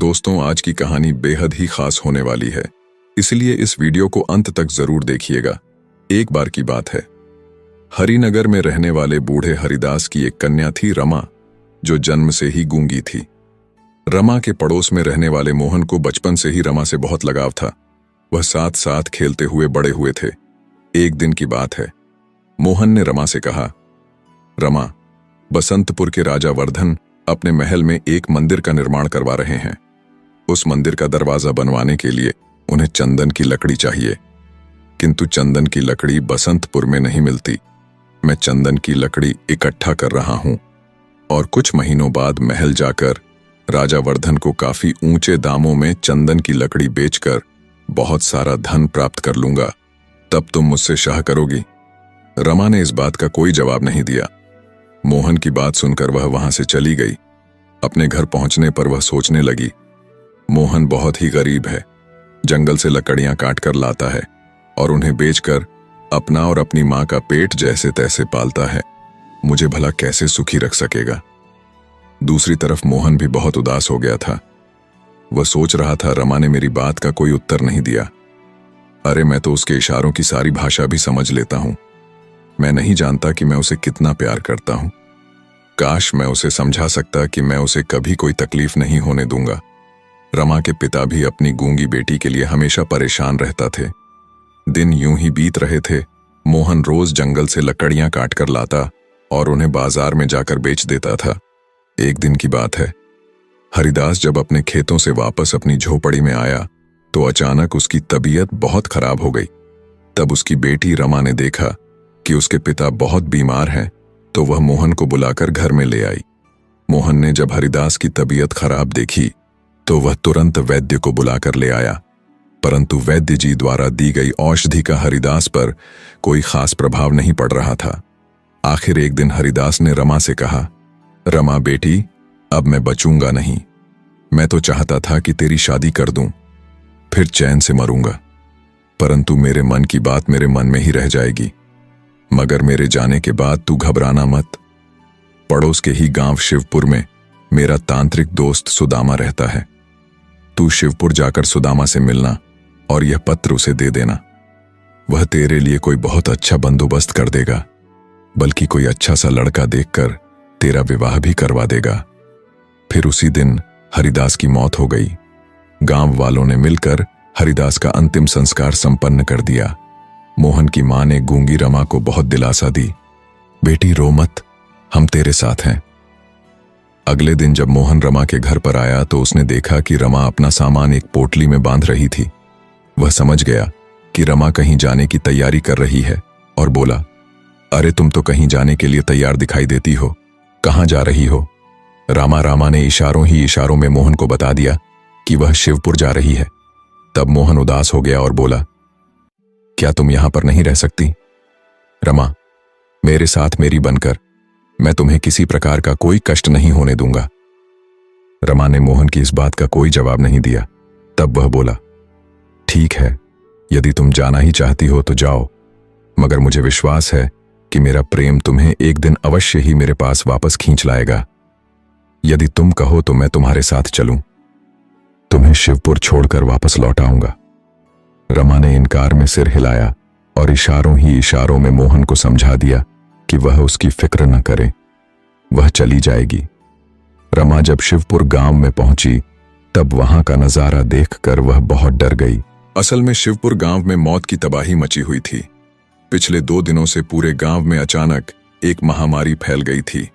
दोस्तों, आज की कहानी बेहद ही खास होने वाली है, इसलिए इस वीडियो को अंत तक जरूर देखिएगा। एक बार की बात है, हरिनगर में रहने वाले बूढ़े हरिदास की एक कन्या थी रमा, जो जन्म से ही गूंगी थी। रमा के पड़ोस में रहने वाले मोहन को बचपन से ही रमा से बहुत लगाव था। वह साथ साथ खेलते हुए बड़े हुए थे। एक दिन की बात है, मोहन ने रमा से कहा, रमा, बसंतपुर के राजा वर्धन अपने महल में एक मंदिर का निर्माण करवा रहे हैं। उस मंदिर का दरवाजा बनवाने के लिए उन्हें चंदन की लकड़ी चाहिए, किंतु चंदन की लकड़ी बसंतपुर में नहीं मिलती। मैं चंदन की लकड़ी इकट्ठा कर रहा हूं और कुछ महीनों बाद महल जाकर राजा वर्धन को काफी ऊंचे दामों में चंदन की लकड़ी बेचकर बहुत सारा धन प्राप्त कर लूंगा। तब तुम मुझसे शाह करोगी। रमा ने इस बात का कोई जवाब नहीं दिया। मोहन की बात सुनकर वह वहां से चली गई। अपने घर पहुंचने पर वह सोचने लगी, मोहन बहुत ही गरीब है, जंगल से लकड़ियां काट कर लाता है और उन्हें बेचकर अपना और अपनी मां का पेट जैसे तैसे पालता है। मुझे भला कैसे सुखी रख सकेगा। दूसरी तरफ मोहन भी बहुत उदास हो गया था। वह सोच रहा था, रमा ने मेरी बात का कोई उत्तर नहीं दिया। अरे, मैं तो उसके इशारों की सारी भाषा भी समझ लेता हूं। मैं नहीं जानता कि मैं उसे कितना प्यार करता हूं। काश मैं उसे समझा सकता कि मैं उसे कभी कोई तकलीफ नहीं होने दूंगा। रमा के पिता भी अपनी गूंगी बेटी के लिए हमेशा परेशान रहता थे। दिन यूं ही बीत रहे थे। मोहन रोज जंगल से लकड़ियां काट कर लाता और उन्हें बाजार में जाकर बेच देता था। एक दिन की बात है, हरिदास जब अपने खेतों से वापस अपनी झोपड़ी में आया तो अचानक उसकी तबीयत बहुत खराब हो गई। तब उसकी बेटी रमा ने देखा कि उसके पिता बहुत बीमार हैं, तो वह मोहन को बुलाकर घर में ले आई। मोहन ने जब हरिदास की तबीयत खराब देखी तो वह तुरंत वैद्य को बुलाकर ले आया, परंतु वैद्य जी द्वारा दी गई औषधि का हरिदास पर कोई खास प्रभाव नहीं पड़ रहा था। आखिर एक दिन हरिदास ने रमा से कहा, रमा बेटी, अब मैं बचूंगा नहीं। मैं तो चाहता था कि तेरी शादी कर दूं, फिर चैन से मरूंगा, परंतु मेरे मन की बात मेरे मन में ही रह जाएगी। मगर मेरे जाने के बाद तू घबराना मत। पड़ोस के ही गांव शिवपुर में मेरा तांत्रिक दोस्त सुदामा रहता है। तू शिवपुर जाकर सुदामा से मिलना और यह पत्र उसे दे देना। वह तेरे लिए कोई बहुत अच्छा बंदोबस्त कर देगा, बल्कि कोई अच्छा सा लड़का देखकर तेरा विवाह भी करवा देगा। फिर उसी दिन हरिदास की मौत हो गई। गांव वालों ने मिलकर हरिदास का अंतिम संस्कार संपन्न कर दिया। मोहन की मां ने गूंगी रमा को बहुत दिलासा दी, बेटी रो मत, हम तेरे साथ हैं। अगले दिन जब मोहन रमा के घर पर आया तो उसने देखा कि रमा अपना सामान एक पोटली में बांध रही थी। वह समझ गया कि रमा कहीं जाने की तैयारी कर रही है और बोला, अरे तुम तो कहीं जाने के लिए तैयार दिखाई देती हो, कहां जा रही हो? रमा ने इशारों ही इशारों में मोहन को बता दिया कि वह शिवपुर जा रही है। तब मोहन उदास हो गया और बोला, क्या तुम यहां पर नहीं रह सकती? रमा, मेरे साथ मेरी बनकर, मैं तुम्हें किसी प्रकार का कोई कष्ट नहीं होने दूंगा। रमा ने मोहन की इस बात का कोई जवाब नहीं दिया। तब वह बोला, ठीक है, यदि तुम जाना ही चाहती हो तो जाओ, मगर मुझे विश्वास है कि मेरा प्रेम तुम्हें एक दिन अवश्य ही मेरे पास वापस खींच लाएगा। यदि तुम कहो तो मैं तुम्हारे साथ चलूं, तुम्हें शिवपुर छोड़कर वापस लौट आऊंगा। रमा ने इनकार में सिर हिलाया और इशारों ही इशारों में मोहन को समझा दिया कि वह उसकी फिक्र न करे, वह चली जाएगी। रमा जब शिवपुर गांव में पहुंची तब वहां का नजारा देखकर वह बहुत डर गई। असल में शिवपुर गांव में मौत की तबाही मची हुई थी। पिछले 2 दिनों से पूरे गांव में अचानक एक महामारी फैल गई थी,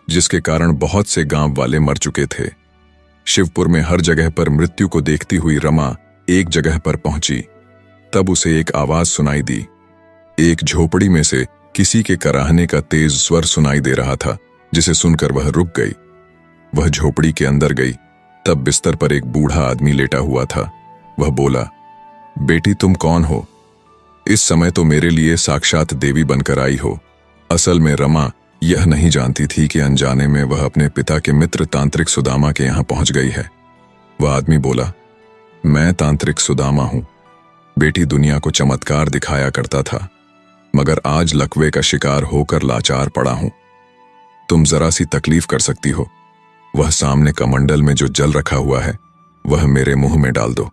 जिसके कारण बहुत से गांव वाले मर चुके थे। शिवपुर में हर जगह पर मृत्यु को देखती हुई रमा एक जगह पर पहुंची। तब उसे एक आवाज सुनाई दी। एक झोपड़ी में से किसी के कराहने का तेज स्वर सुनाई दे रहा था, जिसे सुनकर वह रुक गई। वह झोपड़ी के अंदर गई। तब बिस्तर पर एक बूढ़ा आदमी लेटा हुआ था। वह बोला, बेटी तुम कौन हो? इस समय तो मेरे लिए साक्षात देवी बनकर आई हो। असल में रमा यह नहीं जानती थी कि अनजाने में वह अपने पिता के मित्र तांत्रिक सुदामा के यहां पहुंच गई है। वह आदमी बोला, मैं तांत्रिक सुदामा हूं। बेटी दुनिया को चमत्कार दिखाया करता था, मगर आज लकवे का शिकार होकर लाचार पड़ा हूं। तुम जरा सी तकलीफ कर सकती हो। वह सामने कमंडल में जो जल रखा हुआ है वह मेरे मुंह में डाल दो।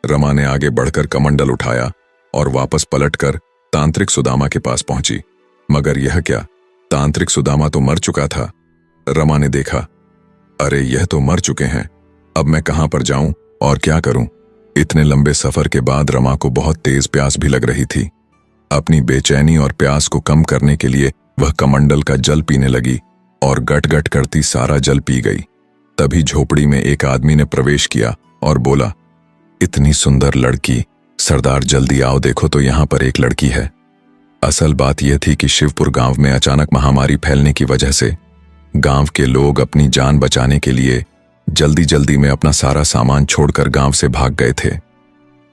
रमा ने आगे बढ़कर कमंडल उठाया और वापस पलटकर तांत्रिक सुदामा के पास पहुंची। मगर यह क्या, तांत्रिक सुदामा तो मर चुका था। रमा ने देखा, अरे यह तो मर चुके हैं, अब मैं कहां पर जाऊं और क्या करूं। इतने लंबे सफर के बाद रमा को बहुत तेज प्यास भी लग रही थी। अपनी बेचैनी और प्यास को कम करने के लिए वह कमंडल का जल पीने लगी और गट गट करती सारा जल पी गई। तभी झोपड़ी में एक आदमी ने प्रवेश किया और बोला, इतनी सुंदर लड़की, सरदार जल्दी आओ, देखो तो यहाँ पर एक लड़की है। असल बात यह थी कि शिवपुर गांव में अचानक महामारी फैलने की वजह से गांव के लोग अपनी जान बचाने के लिए जल्दी जल्दी में अपना सारा सामान छोड़कर गांव से भाग गए थे।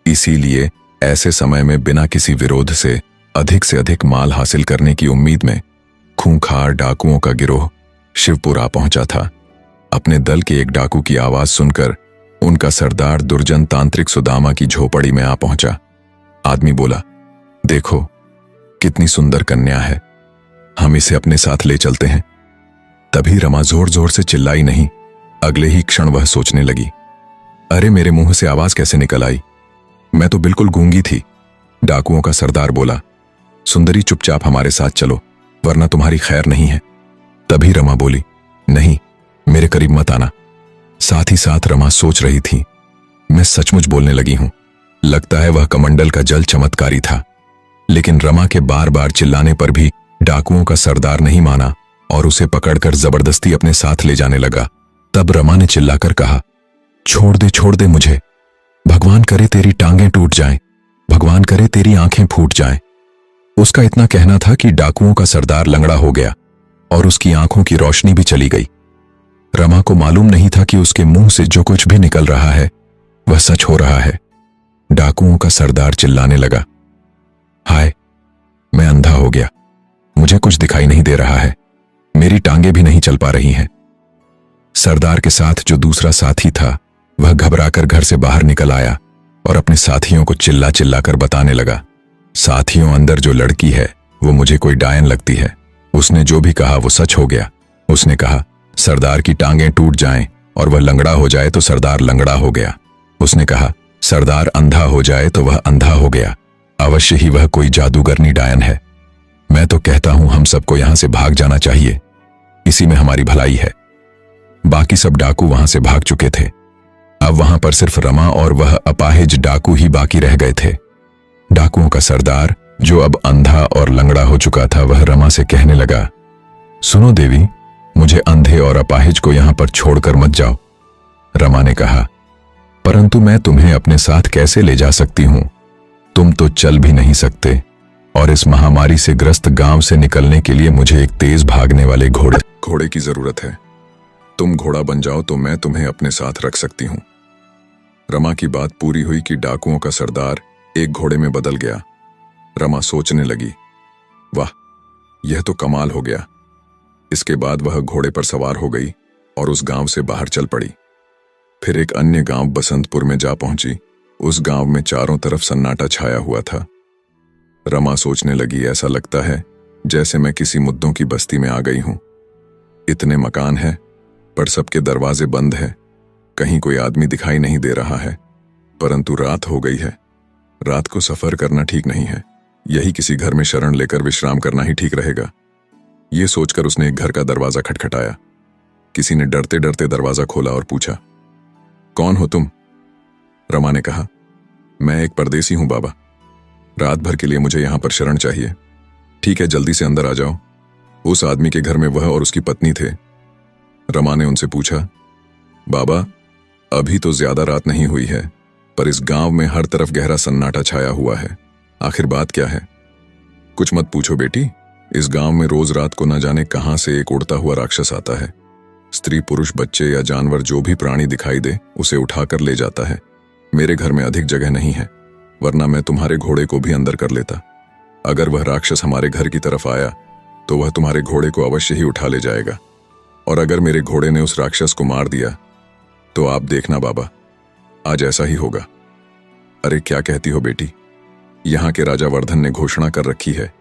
इसीलिए ऐसे समय में बिना किसी विरोध से अधिक माल हासिल करने की उम्मीद में खूंखार डाकुओं का गिरोह शिवपुर आ पहुंचा था। अपने दल के एक डाकू की आवाज सुनकर उनका सरदार दुर्जन तांत्रिक सुदामा की झोपड़ी में आ पहुंचा। आदमी बोला, देखो कितनी सुंदर कन्या है, हम इसे अपने साथ ले चलते हैं। तभी रमा जोर जोर से चिल्लाई नहीं, अगले ही क्षण वह सोचने लगी, अरे मेरे मुंह से आवाज कैसे निकल आई, मैं तो बिल्कुल गूंगी थी। डाकुओं का सरदार बोला, सुंदरी चुपचाप हमारे साथ चलो वरना तुम्हारी खैर नहीं है। तभी रमा बोली, नहीं, मेरे करीब मत आना। साथ ही साथ रमा सोच रही थी, मैं सचमुच बोलने लगी हूं। लगता है वह कमंडल का जल चमत्कारी था। लेकिन रमा के बार बार चिल्लाने पर भी डाकुओं का सरदार नहीं माना और उसे पकड़कर जबरदस्ती अपने साथ ले जाने लगा। तब रमा ने चिल्लाकर कहा, छोड़ दे मुझे, भगवान करे तेरी टांगें टूट जाएं, भगवान करे तेरी आंखें फूट जाएं। उसका इतना कहना था कि डाकुओं का सरदार लंगड़ा हो गया और उसकी आंखों की रोशनी भी चली गई। रमा को मालूम नहीं था कि उसके मुंह से जो कुछ भी निकल रहा है वह सच हो रहा है। डाकुओं का सरदार चिल्लाने लगा, हाय, मैं अंधा हो गया, मुझे कुछ दिखाई नहीं दे रहा है, मेरी टांगें भी नहीं चल पा रही हैं। सरदार के साथ जो दूसरा साथी था वह घबराकर घर से बाहर निकल आया और अपने साथियों को चिल्ला चिल्ला कर बताने लगा, साथियों, अंदर जो लड़की है वो मुझे कोई डायन लगती है। उसने जो भी कहा वो सच हो गया। उसने कहा सरदार की टांगें टूट जाएं और वह लंगड़ा हो जाए तो सरदार लंगड़ा हो गया। उसने कहा सरदार अंधा हो जाए तो वह अंधा हो गया। अवश्य ही वह कोई जादूगरनी डायन है। मैं तो कहता हूं हम सबको यहां से भाग जाना चाहिए, इसी में हमारी भलाई है। बाकी सब डाकू वहां से भाग चुके थे। अब वहां पर सिर्फ रमा और वह अपाहिज डाकू ही बाकी रह गए थे। डाकुओं का सरदार, जो अब अंधा और लंगड़ा हो चुका था, वह रमा से कहने लगा, सुनो देवी, मुझे अंधे और अपाहिज को यहां पर छोड़कर मत जाओ। रमा ने कहा, परंतु मैं तुम्हें अपने साथ कैसे ले जा सकती हूं, तुम तो चल भी नहीं सकते और इस महामारी से ग्रस्त गांव से निकलने के लिए मुझे एक तेज भागने वाले घोड़े की जरूरत है। तुम घोड़ा बन जाओ तो मैं तुम्हें अपने साथ रख सकती हूं। रमा की बात पूरी हुई कि डाकुओं का सरदार एक घोड़े में बदल गया। रमा सोचने लगी, वाह, यह तो कमाल हो गया। इसके बाद वह घोड़े पर सवार हो गई और उस गांव से बाहर चल पड़ी। फिर एक अन्य गांव बसंतपुर में जा पहुंची। उस गांव में चारों तरफ सन्नाटा छाया हुआ था। रमा सोचने लगी, ऐसा लगता है जैसे मैं किसी मुद्दों की बस्ती में आ गई हूं। इतने मकान हैं पर सबके दरवाजे बंद हैं, कहीं कोई आदमी दिखाई नहीं दे रहा है। परंतु रात हो गई है। रात को सफर करना ठीक नहीं है, यही किसी घर में शरण लेकर विश्राम करना ही ठीक रहेगा। ये सोचकर उसने एक घर का दरवाजा खटखटाया। किसी ने डरते डरते दरवाजा खोला और पूछा, कौन हो तुम? रमा ने कहा, मैं एक परदेसी हूं बाबा, रात भर के लिए मुझे यहां पर शरण चाहिए। ठीक है, जल्दी से अंदर आ जाओ। उस आदमी के घर में वह और उसकी पत्नी थे। रमा ने उनसे पूछा, बाबा, अभी तो ज्यादा रात नहीं हुई है, पर इस गांव में हर तरफ गहरा सन्नाटा छाया हुआ है, आखिर बात क्या है? कुछ मत पूछो बेटी, इस गांव में रोज रात को न जाने कहां से एक उड़ता हुआ राक्षस आता है। स्त्री, पुरुष, बच्चे या जानवर जो भी प्राणी दिखाई दे उसे उठाकर ले जाता है। मेरे घर में अधिक जगह नहीं है, वरना मैं तुम्हारे घोड़े को भी अंदर कर लेता। अगर वह राक्षस हमारे घर की तरफ आया तो वह तुम्हारे घोड़े को अवश्य ही उठा ले जाएगा, और अगर मेरे घोड़े ने उस राक्षस को मार दिया तो आप देखना बाबा, आज ऐसा ही होगा। अरे क्या कहती हो बेटी, यहाँ के राजा वर्धन ने घोषणा कर रखी है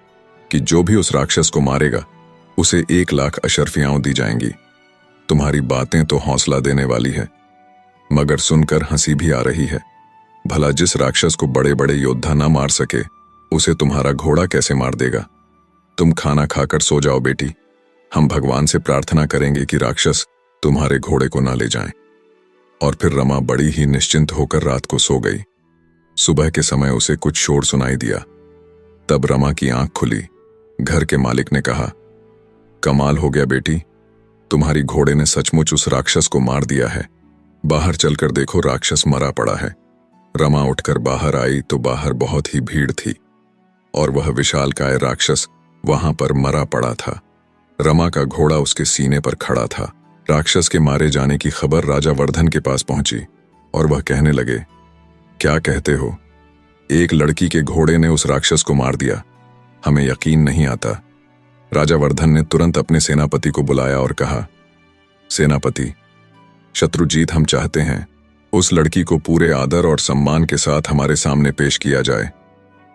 कि जो भी उस राक्षस को मारेगा उसे 1 लाख अशर्फियां दी जाएंगी। तुम्हारी बातें तो हौसला देने वाली है, मगर सुनकर हंसी भी आ रही है। भला जिस राक्षस को बड़े बड़े योद्धा ना मार सके, उसे तुम्हारा घोड़ा कैसे मार देगा? तुम खाना खाकर सो जाओ बेटी। हम भगवान से प्रार्थना करेंगे कि राक्षस तुम्हारे घोड़े को ना ले जाएं। और फिर रमा बड़ी ही निश्चिंत होकर रात को सो गई। सुबह के समय उसे कुछ शोर सुनाई दिया। तब रमा की आंख खुली। घर के मालिक ने कहा, कमाल हो गया बेटी, तुम्हारी घोड़े ने सचमुच उस राक्षस को मार दिया है। बाहर चलकर देखो, राक्षस मरा पड़ा है। रमा उठकर बाहर आई तो बाहर बहुत ही भीड़ थी और वह विशालकाय राक्षस वहां पर मरा पड़ा था। रमा का घोड़ा उसके सीने पर खड़ा था। राक्षस के मारे जाने की खबर राजा वर्धन के पास पहुंची और वह कहने लगे, क्या कहते हो? एक लड़की के घोड़े ने उस राक्षस को मार दिया। हमें यकीन नहीं आता। राजा वर्धन ने तुरंत अपने सेनापति को बुलाया और कहा, सेनापति, शत्रुजीत हम चाहते हैं उस लड़की को पूरे आदर और सम्मान के साथ हमारे सामने पेश किया जाए।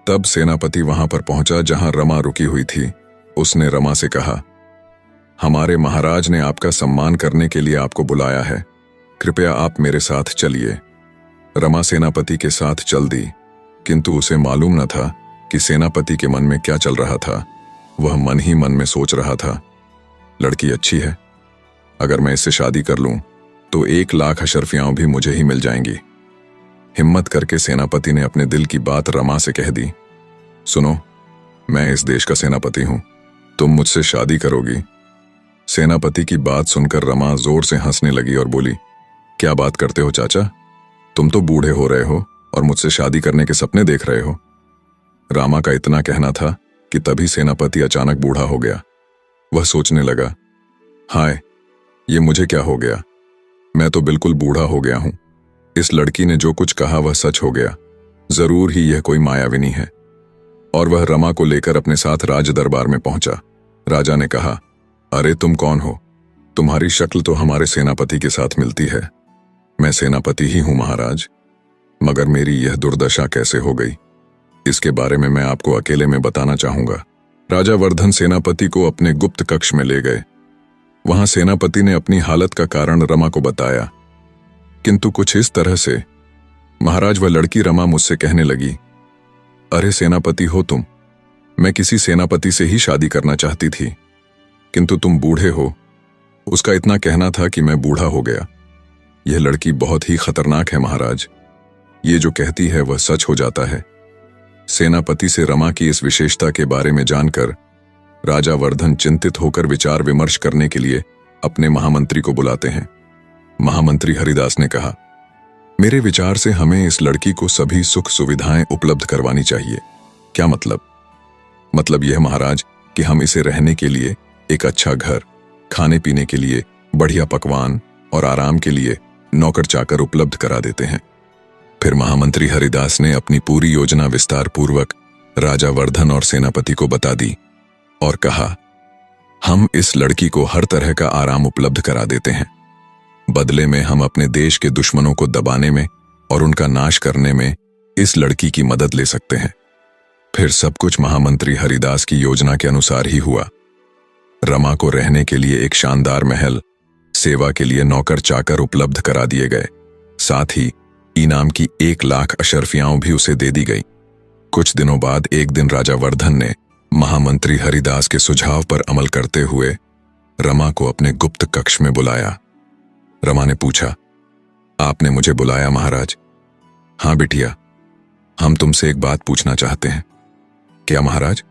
तब सेनापति वहां पर पहुंचा जहां रमा रुकी हुई थी। उसने रमा से कहा, हमारे महाराज ने आपका सम्मान करने के लिए आपको बुलाया है, कृपया आप मेरे साथ चलिए। रमा सेनापति के साथ चल दी, किंतु उसे मालूम न था कि सेनापति के मन में क्या चल रहा था। वह मन ही मन में सोच रहा था, लड़की अच्छी है, अगर मैं इससे शादी कर लूं तो 1,00,000 अशर्फियां भी मुझे ही मिल जाएंगी। हिम्मत करके सेनापति ने अपने दिल की बात रमा से कह दी, सुनो, मैं इस देश का सेनापति हूं, तुम मुझसे शादी करोगी? सेनापति की बात सुनकर रमा जोर से हंसने लगी और बोली, क्या बात करते हो चाचा, तुम तो बूढ़े हो रहे हो और मुझसे शादी करने के सपने देख रहे हो। रामा का इतना कहना था कि तभी सेनापति अचानक बूढ़ा हो गया। वह सोचने लगा, हाय, ये मुझे क्या हो गया, मैं तो बिल्कुल बूढ़ा हो गया हूं। इस लड़की ने जो कुछ कहा वह सच हो गया। जरूर ही यह कोई मायाविनी है। और वह रमा को लेकर अपने साथ राज दरबार में पहुंचा। राजा ने कहा, अरे तुम कौन हो? तुम्हारी शक्ल तो हमारे सेनापति के साथ मिलती है। मैं सेनापति ही हूं महाराज, मगर मेरी यह दुर्दशा कैसे हो गई, इसके बारे में मैं आपको अकेले में बताना चाहूंगा। राजा वर्धन सेनापति को अपने गुप्त कक्ष में ले गए। वहां सेनापति ने अपनी हालत का कारण रमा को बताया, किंतु कुछ इस तरह से, महाराज, वह लड़की रमा मुझसे कहने लगी, अरे सेनापति हो तुम, मैं किसी सेनापति से ही शादी करना चाहती थी, किंतु तुम बूढ़े हो। उसका इतना कहना था कि मैं बूढ़ा हो गया। यह लड़की बहुत ही खतरनाक है महाराज, ये जो कहती है वह सच हो जाता है। सेनापति से रमा की इस विशेषता के बारे में जानकर राजा वर्धन चिंतित होकर विचार विमर्श करने के लिए अपने महामंत्री को बुलाते हैं। महामंत्री हरिदास ने कहा, मेरे विचार से हमें इस लड़की को सभी सुख सुविधाएं उपलब्ध करवानी चाहिए। क्या मतलब? मतलब यह महाराज कि हम इसे रहने के लिए एक अच्छा घर, खाने पीने के लिए बढ़िया पकवान और आराम के लिए नौकर चाकर उपलब्ध करा देते हैं। फिर महामंत्री हरिदास ने अपनी पूरी योजना विस्तार पूर्वक राजा वर्धन और सेनापति को बता दी और कहा, हम इस लड़की को हर तरह का आराम उपलब्ध करा देते हैं। बदले में हम अपने देश के दुश्मनों को दबाने में और उनका नाश करने में इस लड़की की मदद ले सकते हैं। फिर सब कुछ महामंत्री हरिदास की योजना के अनुसार ही हुआ। रमा को रहने के लिए एक शानदार महल, सेवा के लिए नौकर चाकर उपलब्ध करा दिए गए। साथ ही इनाम की 1,00,000 अशर्फियां भी उसे दे दी गई। कुछ दिनों बाद एक दिन राजा वर्धन ने महामंत्री हरिदास के सुझाव पर अमल करते हुए रमा को अपने गुप्त कक्ष में बुलाया। रमा ने पूछा, आपने मुझे बुलाया महाराज? हाँ बिटिया, हम तुमसे एक बात पूछना चाहते हैं। क्या महाराज?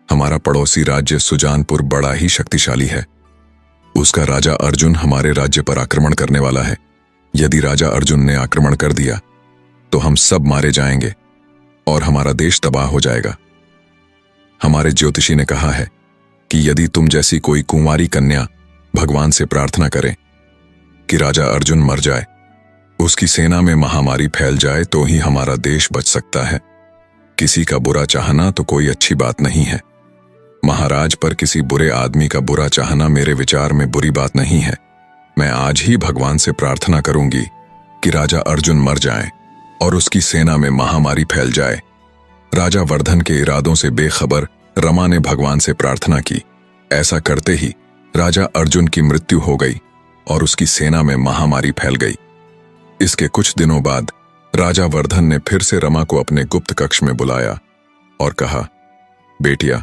हमारा पड़ोसी राज्य सुजानपुर बड़ा ही शक्तिशाली है। उसका राजा अर्जुन हमारे राज्य पर आक्रमण करने वाला है। यदि राजा अर्जुन ने आक्रमण कर दिया तो हम सब मारे जाएंगे और हमारा देश तबाह हो जाएगा। हमारे ज्योतिषी ने कहा है कि यदि तुम जैसी कोई कुंवारी कन्या भगवान से प्रार्थना करे कि राजा अर्जुन मर जाए, उसकी सेना में महामारी फैल जाए, तो ही हमारा देश बच सकता है। किसी का बुरा चाहना तो कोई अच्छी बात नहीं है। महाराज, पर किसी बुरे आदमी का बुरा चाहना मेरे विचार में बुरी बात नहीं है। मैं आज ही भगवान से प्रार्थना करूंगी कि राजा अर्जुन मर जाए और उसकी सेना में महामारी फैल जाए। राजा वर्धन के इरादों से बेखबर रमा ने भगवान से प्रार्थना की। ऐसा करते ही राजा अर्जुन की मृत्यु हो गई और उसकी सेना में महामारी फैल गई। इसके कुछ दिनों बाद राजा वर्धन ने फिर से रमा को अपने गुप्त कक्ष में बुलाया और कहा, बेटिया,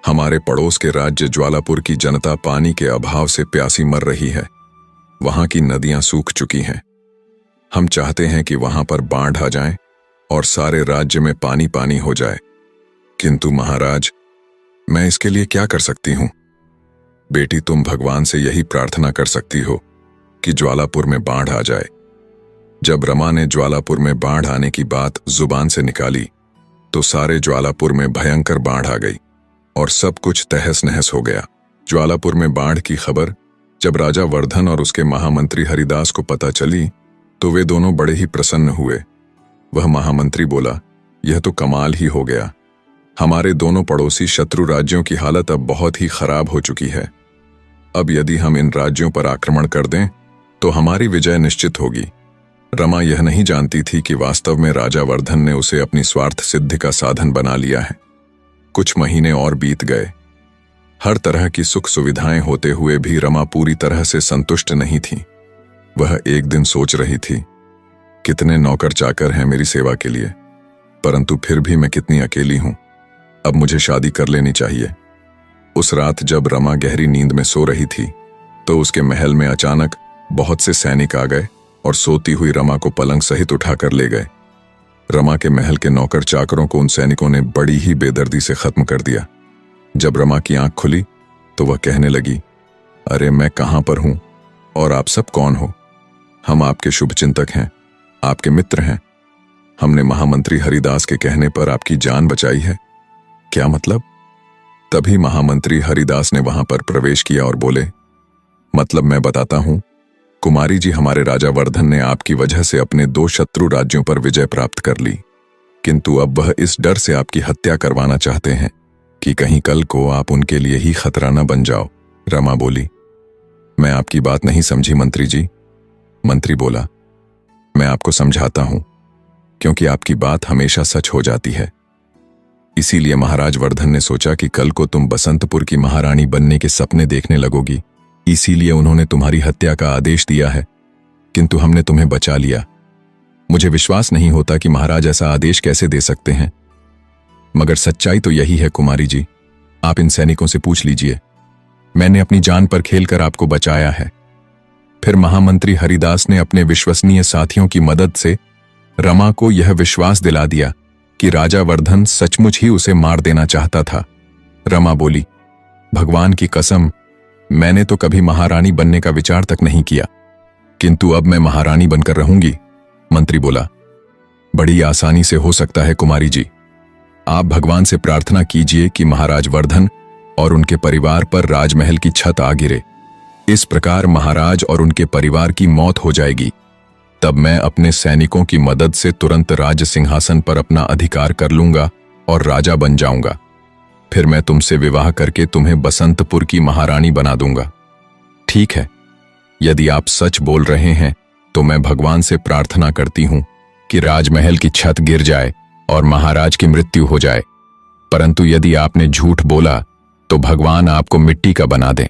हमारे पड़ोस के राज्य ज्वालापुर की जनता पानी के अभाव से प्यासी मर रही है। वहां की नदियां सूख चुकी हैं। हम चाहते हैं कि वहां पर बाढ़ आ जाए और सारे राज्य में पानी पानी हो जाए। किंतु महाराज, मैं इसके लिए क्या कर सकती हूं? बेटी, तुम भगवान से यही प्रार्थना कर सकती हो कि ज्वालापुर में बाढ़ आ जाए। जब रमा ने ज्वालापुर में बाढ़ आने की बात जुबान से निकाली तो सारे ज्वालापुर में भयंकर बाढ़ आ गई और सब कुछ तहस नहस हो गया। ज्वालापुर में बाढ़ की खबर जब राजा वर्धन और उसके महामंत्री हरिदास को पता चली तो वे दोनों बड़े ही प्रसन्न हुए। वह महामंत्री बोला, यह तो कमाल ही हो गया। हमारे दोनों पड़ोसी शत्रु राज्यों की हालत अब बहुत ही खराब हो चुकी है। अब यदि हम इन राज्यों पर आक्रमण कर दें तो हमारी विजय निश्चित होगी। रमा यह नहीं जानती थी कि वास्तव में राजा वर्धन ने उसे अपनी स्वार्थ सिद्धि का साधन बना लिया है। कुछ महीने और बीत गए। हर तरह की सुख सुविधाएं होते हुए भी रमा पूरी तरह से संतुष्ट नहीं थी। वह एक दिन सोच रही थी, कितने नौकर चाकर हैं मेरी सेवा के लिए, परंतु फिर भी मैं कितनी अकेली हूं। अब मुझे शादी कर लेनी चाहिए। उस रात जब रमा गहरी नींद में सो रही थी तो उसके महल में अचानक बहुत से सैनिक आ गए और सोती हुई रमा को पलंग सहित उठाकर ले गए। रमा के महल के नौकर चाकरों को उन सैनिकों ने बड़ी ही बेदर्दी से खत्म कर दिया। जब रमा की आंख खुली तो वह कहने लगी, अरे मैं कहां पर हूं और आप सब कौन हो? हम आपके शुभचिंतक हैं, आपके मित्र हैं। हमने महामंत्री हरिदास के कहने पर आपकी जान बचाई है। क्या मतलब? तभी महामंत्री हरिदास ने वहां पर प्रवेश किया और बोले, मतलब मैं बताता हूं। कुमारी जी, हमारे राजा वर्धन ने आपकी वजह से अपने 2 शत्रु राज्यों पर विजय प्राप्त कर ली, किंतु अब वह इस डर से आपकी हत्या करवाना चाहते हैं कि कहीं कल को आप उनके लिए ही खतरा न बन जाओ। रमा बोली, मैं आपकी बात नहीं समझी मंत्री जी। मंत्री बोला, मैं आपको समझाता हूं, क्योंकि आपकी बात हमेशा सच हो जाती है। इसीलिए महाराज वर्धन ने सोचा कि कल को तुम बसंतपुर की महारानी बनने के सपने देखने लगोगी, इसीलिए उन्होंने तुम्हारी हत्या का आदेश दिया है, किंतु हमने तुम्हें बचा लिया। मुझे विश्वास नहीं होता कि महाराज ऐसा आदेश कैसे दे सकते हैं, मगर सच्चाई तो यही है कुमारी जी। आप इन सैनिकों से पूछ लीजिए, मैंने अपनी जान पर खेलकर आपको बचाया है। फिर महामंत्री हरिदास ने अपने विश्वसनीय साथियों की मदद से रमा को यह विश्वास दिला दिया कि राजा वर्धन सचमुच ही उसे मार देना चाहता था। रमा बोली, भगवान की कसम, मैंने तो कभी महारानी बनने का विचार तक नहीं किया, किंतु अब मैं महारानी बनकर रहूंगी। मंत्री बोला, बड़ी आसानी से हो सकता है कुमारी जी। आप भगवान से प्रार्थना कीजिए कि महाराज वर्धन और उनके परिवार पर राजमहल की छत आ गिरे। इस प्रकार महाराज और उनके परिवार की मौत हो जाएगी। तब मैं अपने सैनिकों की मदद से तुरंत राज सिंहासन पर अपना अधिकार कर लूंगा और राजा बन जाऊंगा। फिर मैं तुमसे विवाह करके तुम्हें बसंतपुर की महारानी बना दूंगा। ठीक है, यदि आप सच बोल रहे हैं तो मैं भगवान से प्रार्थना करती हूं कि राजमहल की छत गिर जाए और महाराज की मृत्यु हो जाए, परंतु यदि आपने झूठ बोला तो भगवान आपको मिट्टी का बना दे।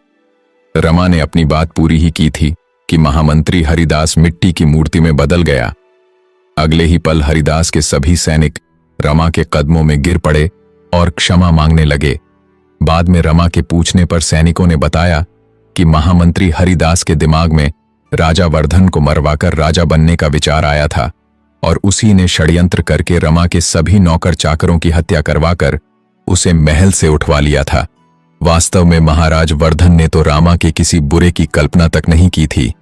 रमा ने अपनी बात पूरी ही की थी कि महामंत्री हरिदास मिट्टी की मूर्ति में बदल गया। अगले ही पल हरिदास के सभी सैनिक रमा के कदमों में गिर पड़े और क्षमा मांगने लगे। बाद में रमा के पूछने पर सैनिकों ने बताया कि महामंत्री हरिदास के दिमाग में राजा वर्धन को मरवाकर राजा बनने का विचार आया था और उसी ने षड्यंत्र करके रमा के सभी नौकर चाकरों की हत्या करवाकर उसे महल से उठवा लिया था। वास्तव में महाराज वर्धन ने तो रमा के किसी बुरे की कल्पना तक नहीं की थी।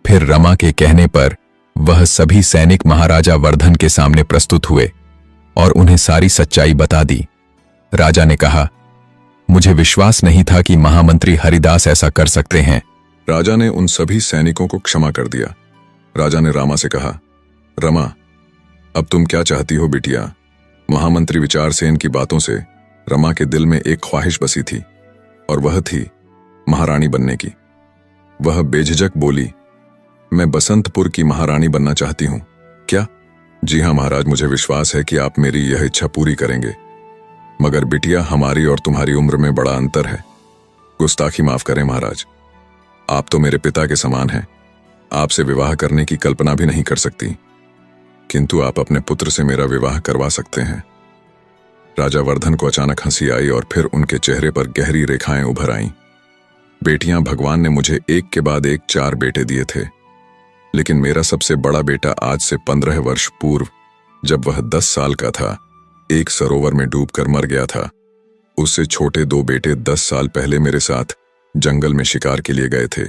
फिर रमा के कहने पर वह सभी सैनिक महाराजा वर्धन के सामने प्रस्तुत हुए और उन्हें सारी सच्चाई बता दी। राजा ने कहा, मुझे विश्वास नहीं था कि महामंत्री हरिदास ऐसा कर सकते हैं। राजा ने उन सभी सैनिकों को क्षमा कर दिया। राजा ने रमा से कहा, रमा, अब तुम क्या चाहती हो बिटिया? महामंत्री विचार सेन की बातों से रमा के दिल में एक ख्वाहिश बसी थी और वह थी महारानी बनने की। वह बेझिझक बोली, मैं बसंतपुर की महारानी बनना चाहती हूं। क्या? जी हां महाराज, मुझे विश्वास है कि आप मेरी यह इच्छा पूरी करेंगे। मगर बिटिया, हमारी और तुम्हारी उम्र में बड़ा अंतर है। गुस्ताखी माफ करें महाराज, आप तो मेरे पिता के समान हैं। आपसे विवाह करने की कल्पना भी नहीं कर सकती, किंतु आप अपने पुत्र से मेरा विवाह करवा सकते हैं। राजा वर्धन को अचानक हंसी आई और फिर उनके चेहरे पर गहरी रेखाएं उभर आईं। बेटियां भगवान ने मुझे एक के बाद एक 4 बेटे दिए थे, लेकिन मेरा सबसे बड़ा बेटा आज से 15 वर्ष पूर्व, जब वह 10 साल का था, एक सरोवर में डूबकर मर गया था। उससे छोटे 2 बेटे 10 साल पहले मेरे साथ जंगल में शिकार के लिए गए थे,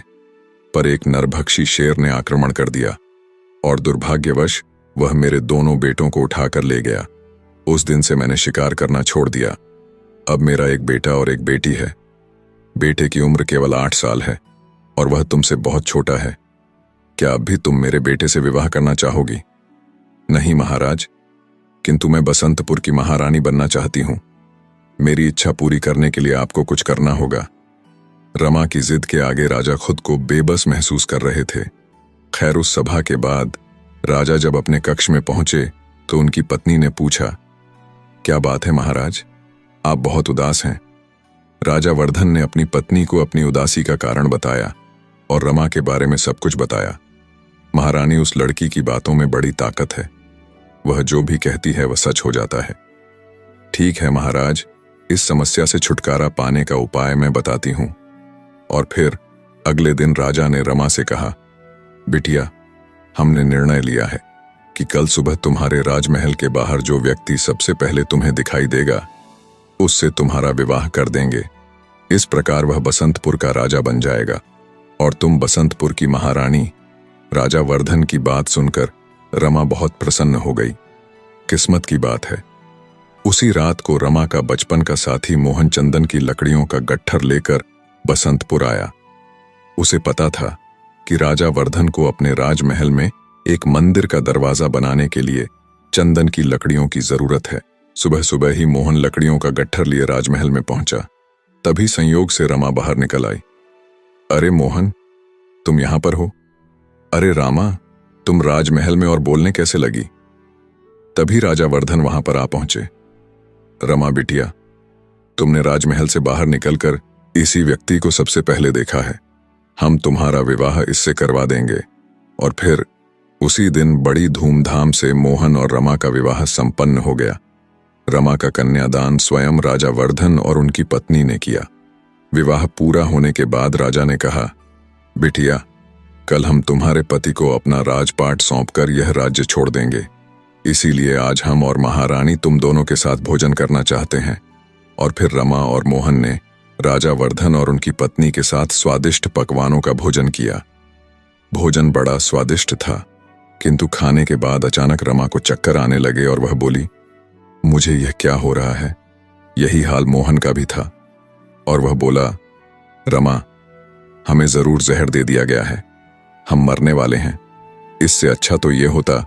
पर एक नरभक्षी शेर ने आक्रमण कर दिया और दुर्भाग्यवश वह मेरे दोनों बेटों को उठाकर ले गया। उस दिन से मैंने शिकार करना छोड़ दिया। अब मेरा एक बेटा और एक बेटी है। बेटे की उम्र केवल 8 साल है और वह तुमसे बहुत छोटा है। क्या अब भी तुम मेरे बेटे से विवाह करना चाहोगी? नहीं महाराज, किंतु मैं बसंतपुर की महारानी बनना चाहती हूं। मेरी इच्छा पूरी करने के लिए आपको कुछ करना होगा। रमा की जिद के आगे राजा खुद को बेबस महसूस कर रहे थे। खैर, उस सभा के बाद राजा जब अपने कक्ष में पहुंचे तो उनकी पत्नी ने पूछा, क्या बात है महाराज, आप बहुत उदास हैं? राजा वर्धन ने अपनी पत्नी को अपनी उदासी का कारण बताया और रमा के बारे में सब कुछ बताया। महारानी, उस लड़की की बातों में बड़ी ताकत है। वह जो भी कहती है वह सच हो जाता है। ठीक है महाराज, इस समस्या से छुटकारा पाने का उपाय मैं बताती हूं। और फिर अगले दिन राजा ने रमा से कहा, बिटिया, हमने निर्णय लिया है कि कल सुबह तुम्हारे राजमहल के बाहर जो व्यक्ति सबसे पहले तुम्हें दिखाई देगा, उससे तुम्हारा विवाह कर देंगे। इस प्रकार वह बसंतपुर का राजा बन जाएगा और तुम बसंतपुर की महारानी। राजा वर्धन की बात सुनकर रमा बहुत प्रसन्न हो गई। किस्मत की बात है, उसी रात को रमा का बचपन का साथी मोहन चंदन की लकड़ियों का गट्ठर लेकर बसंतपुर आया। उसे पता था कि राजा वर्धन को अपने राजमहल में एक मंदिर का दरवाजा बनाने के लिए चंदन की लकड़ियों की जरूरत है। सुबह सुबह ही मोहन लकड़ियों का गट्ठर लिए राजमहल में पहुंचा। तभी संयोग से रमा बाहर निकल आई। अरे मोहन, तुम यहां पर हो? अरे रामा, तुम राजमहल में और बोलने कैसे लगी? तभी राजा वर्धन वहां पर आ पहुंचे। रमा बिटिया, तुमने राजमहल से बाहर निकलकर इसी व्यक्ति को सबसे पहले देखा है। हम तुम्हारा विवाह इससे करवा देंगे। और फिर उसी दिन बड़ी धूमधाम से मोहन और रमा का विवाह संपन्न हो गया। रमा का कन्यादान स्वयं राजा वर्धन और उनकी पत्नी ने किया। विवाह पूरा होने के बाद राजा ने कहा, बिटिया, कल हम तुम्हारे पति को अपना राजपाट सौंपकर यह राज्य छोड़ देंगे। इसीलिए आज हम और महारानी तुम दोनों के साथ भोजन करना चाहते हैं। और फिर रमा और मोहन ने राजा वर्धन और उनकी पत्नी के साथ स्वादिष्ट पकवानों का भोजन किया। भोजन बड़ा स्वादिष्ट था, किंतु खाने के बाद अचानक रमा को चक्कर आने लगे और वह बोली, मुझे यह क्या हो रहा है? यही हाल मोहन का भी था। और वह बोला, रमा, हमें जरूर जहर दे दिया गया है। हम मरने वाले हैं। इससे अच्छा तो यह होता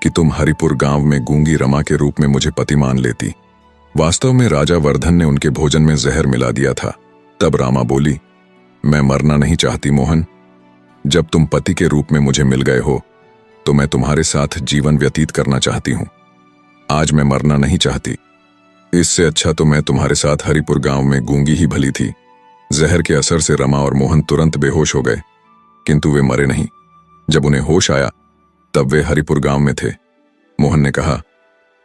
कि तुम हरिपुर गांव में गूंगी रमा के रूप में मुझे पति मान लेती। वास्तव में राजा वर्धन ने उनके भोजन में जहर मिला दिया था। तब रामा बोली, मैं मरना नहीं चाहती मोहन। जब तुम पति के रूप में मुझे मिल गए हो तो मैं तुम्हारे साथ जीवन व्यतीत करना चाहती हूं। आज मैं मरना नहीं चाहती। इससे अच्छा तो मैं तुम्हारे साथ हरिपुर गांव में गूंगी ही भली थी। जहर के असर से रमा और मोहन तुरंत बेहोश हो गए, किंतु वे मरे नहीं। जब उन्हें होश आया तब वे हरिपुर गांव में थे। मोहन ने कहा,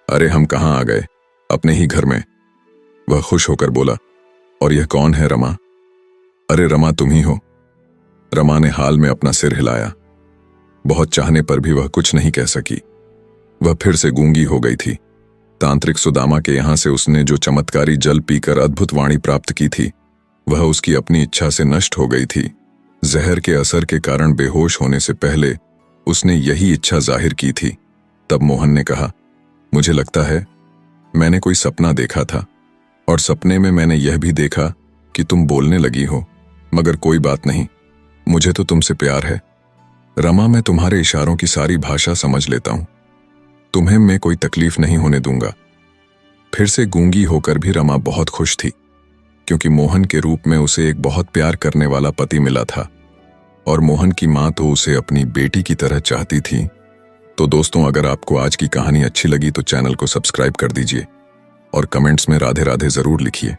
अरे हम कहां आ गए? अपने ही घर में। वह खुश होकर बोला, और यह कौन है रमा? अरे रमा, तुम ही हो। रमा ने हाल में अपना सिर हिलाया। बहुत चाहने पर भी वह कुछ नहीं कह सकी। वह फिर से गूंगी हो गई थी। तांत्रिक सुदामा के यहां से उसने जो चमत्कारी जल पीकर अद्भुत वाणी प्राप्त की थी, वह उसकी अपनी इच्छा से नष्ट हो गई थी। जहर के असर के कारण बेहोश होने से पहले उसने यही इच्छा जाहिर की थी। तब मोहन ने कहा, मुझे लगता है मैंने कोई सपना देखा था और सपने में मैंने यह भी देखा कि तुम बोलने लगी हो। मगर कोई बात नहीं, मुझे तो तुमसे प्यार है। रमा, मैं तुम्हारे इशारों की सारी भाषा समझ लेता हूं। तुम्हें मैं कोई तकलीफ नहीं होने दूंगा। फिर से गूंगी होकर भी रमा बहुत खुश थी, क्योंकि मोहन के रूप में उसे एक बहुत प्यार करने वाला पति मिला था और मोहन की मां तो उसे अपनी बेटी की तरह चाहती थी। तो दोस्तों, अगर आपको आज की कहानी अच्छी लगी तो चैनल को सब्सक्राइब कर दीजिए और कमेंट्स में राधे राधे जरूर लिखिए।